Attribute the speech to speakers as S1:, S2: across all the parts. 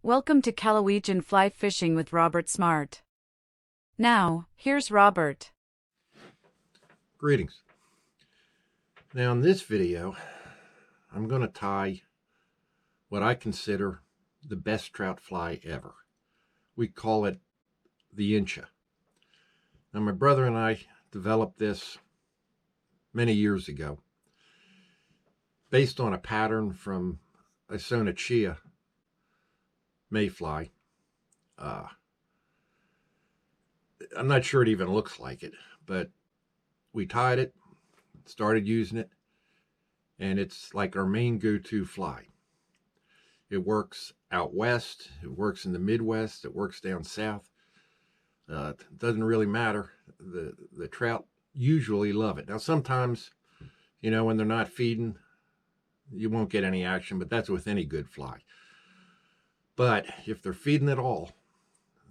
S1: Welcome to Callawegin Fly Fishing with Robert Smart. Now, here's Robert.
S2: Greetings. Now in this video, I'm going to tie what I consider the best trout fly ever. We call it the Incha. Now my brother and I developed this many years ago based on a pattern from a Sonachia mayfly. I'm not sure it even looks like it, but we tied it, started using it, and it's like our main go-to fly. It works out west, it works in the Midwest, it works down south. It doesn't really matter. The trout usually love it. Now sometimes, when they're not feeding, you won't get any action, but that's with any good fly. But if they're feeding at all,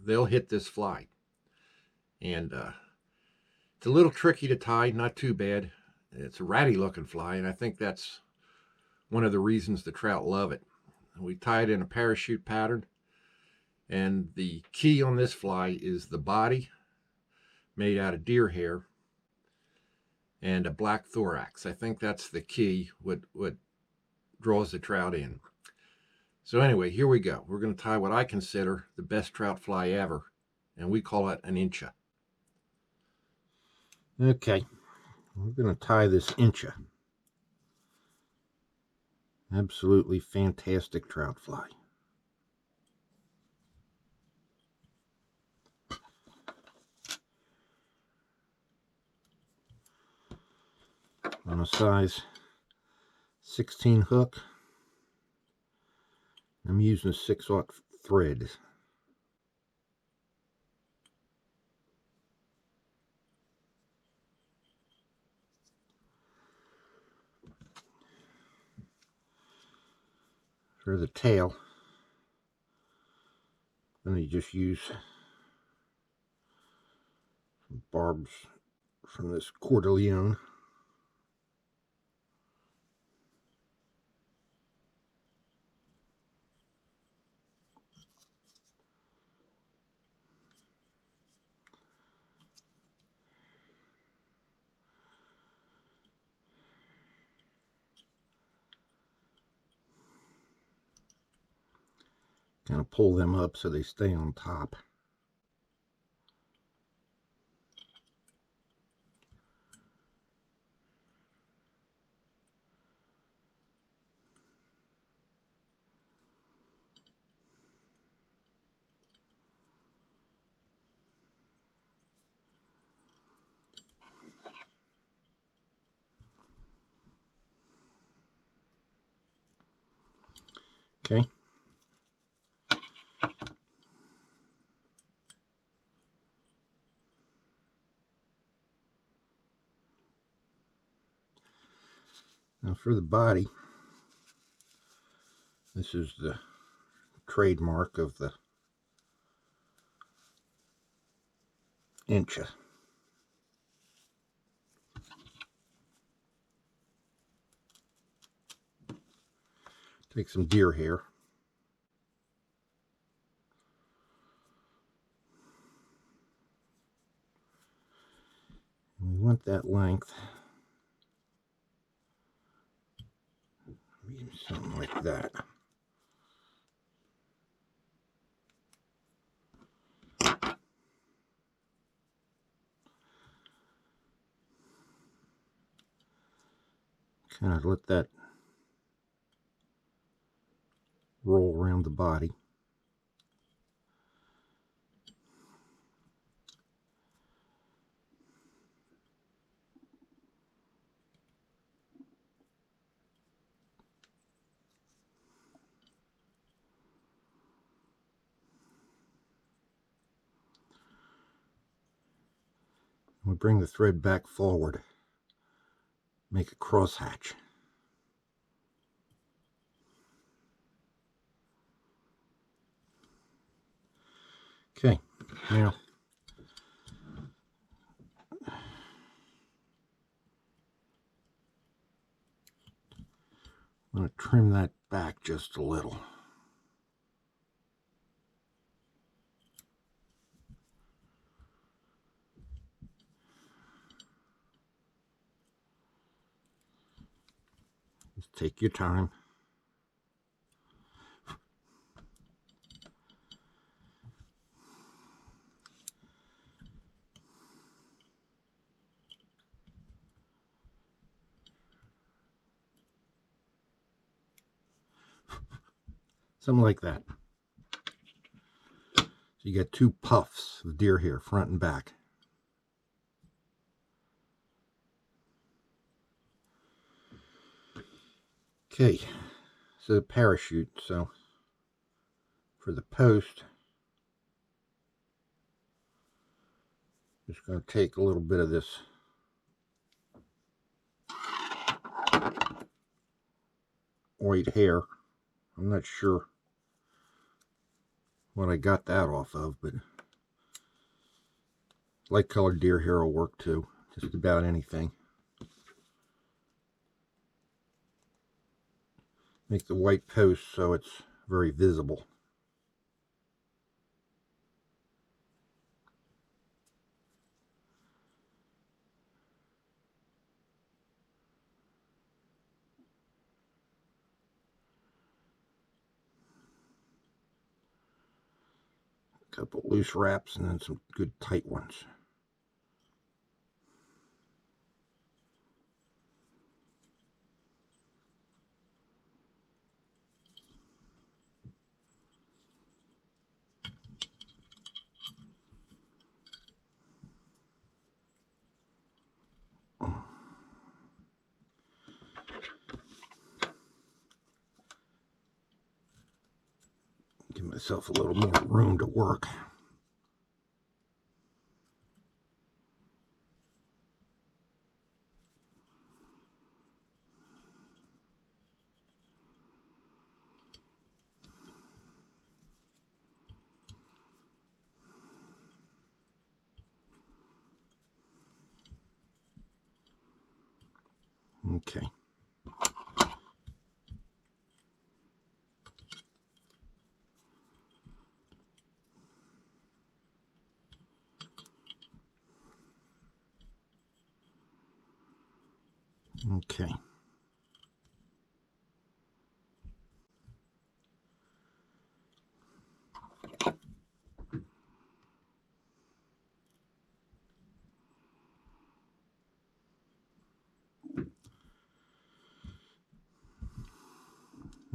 S2: they'll hit this fly. And it's a little tricky to tie, not too bad. It's a ratty looking fly, and I think that's one of the reasons the trout love it. We tie it in a parachute pattern, and the key on this fly is the body made out of deer hair and a black thorax. I think that's the key, what draws the trout in. So anyway, here we go. We're going to tie what I consider the best trout fly ever, and we call it an Incha. Okay, we're going to tie this Incha. Absolutely fantastic trout fly. On a size 16 hook. I'm using a 6/0 thread. For the tail, then you just use some barbs from this Coeur d'Alene. Kind of pull them up so they stay on top. Okay. Now for the body, this is the trademark of the Incha. Take some deer hair. And we want that length. Something like that. Kind of let that roll around the body. We bring the thread back forward, make a cross hatch. Okay, now I'm going to trim that back just a little. take your time. Something like that. So you get two puffs of deer hair, front and back. Okay, so the parachute. So for the post, just going to take a little bit of this white hair. I'm not sure what I got that off of, but light colored deer hair will work too, just about anything. Make the white post so it's very visible. A couple loose wraps and then some good tight ones. Give myself a little more room to work. Okay. Okay.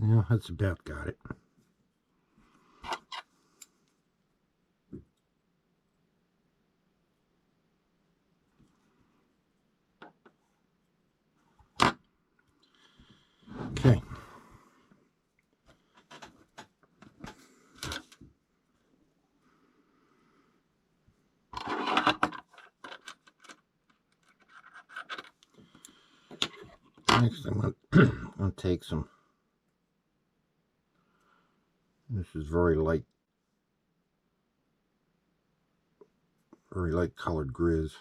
S2: Yeah, that's about got it. Okay. Next, I'm going to take some. This is very light colored grizz.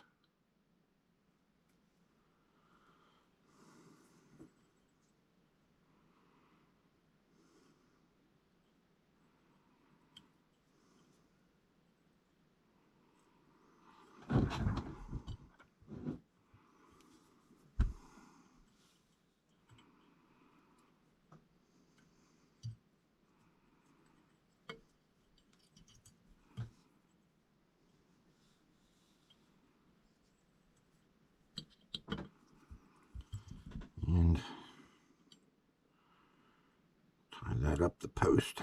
S2: And tie that up the post.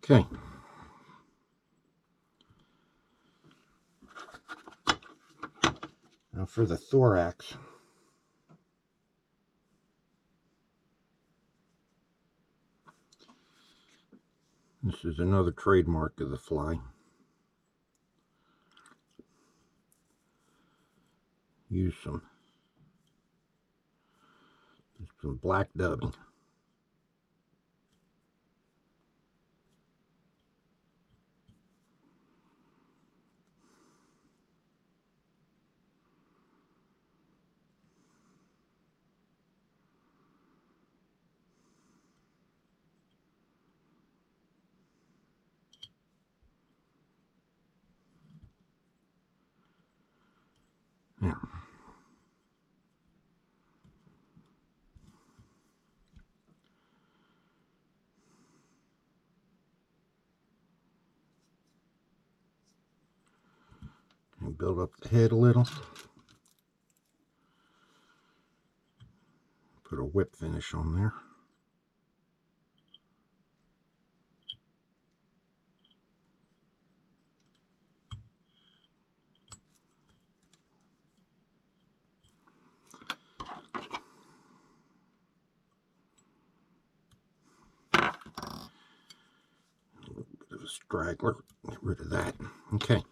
S2: Okay. Now for the thorax. This is another trademark of the fly. Use some black dubbing.
S3: Yeah. And build up the head a little. Put a whip finish on there. A little bit of a straggler. Get rid of that. Okay.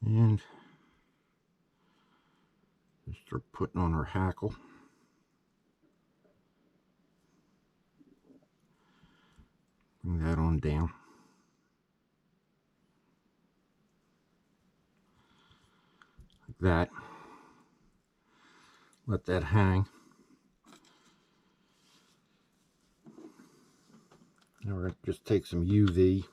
S3: And just start putting on our hackle. Bring that on down. Like that. Let that hang. Now we're going to just take some UV.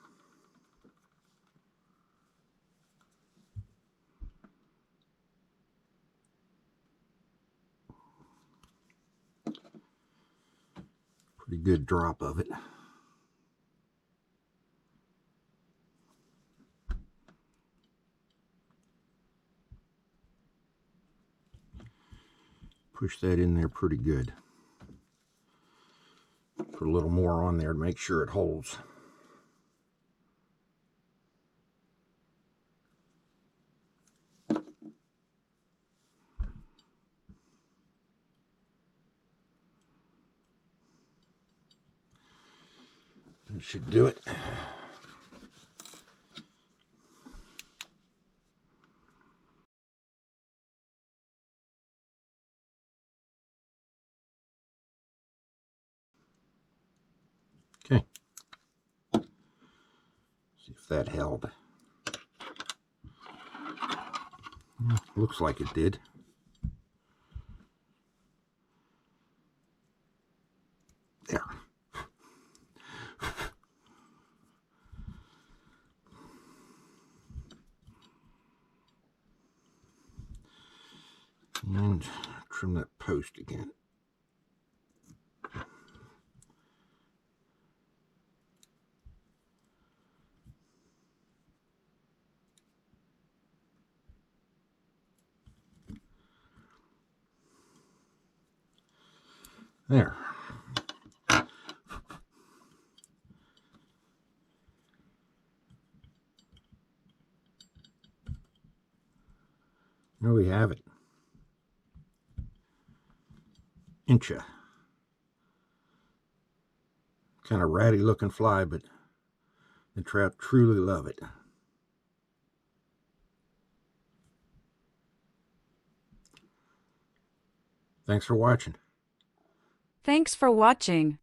S3: Pretty good drop of it. Push that in there pretty good. Put a little more on there to make sure it holds. That should do it. Okay. See if that held. Looks like it did. There. And trim that post again. There. There we have it. Incha. Kind of ratty looking fly, but the trout truly love it. Thanks for watching.
S1: Thanks for watching.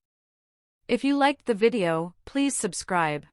S1: If you liked the video, please subscribe.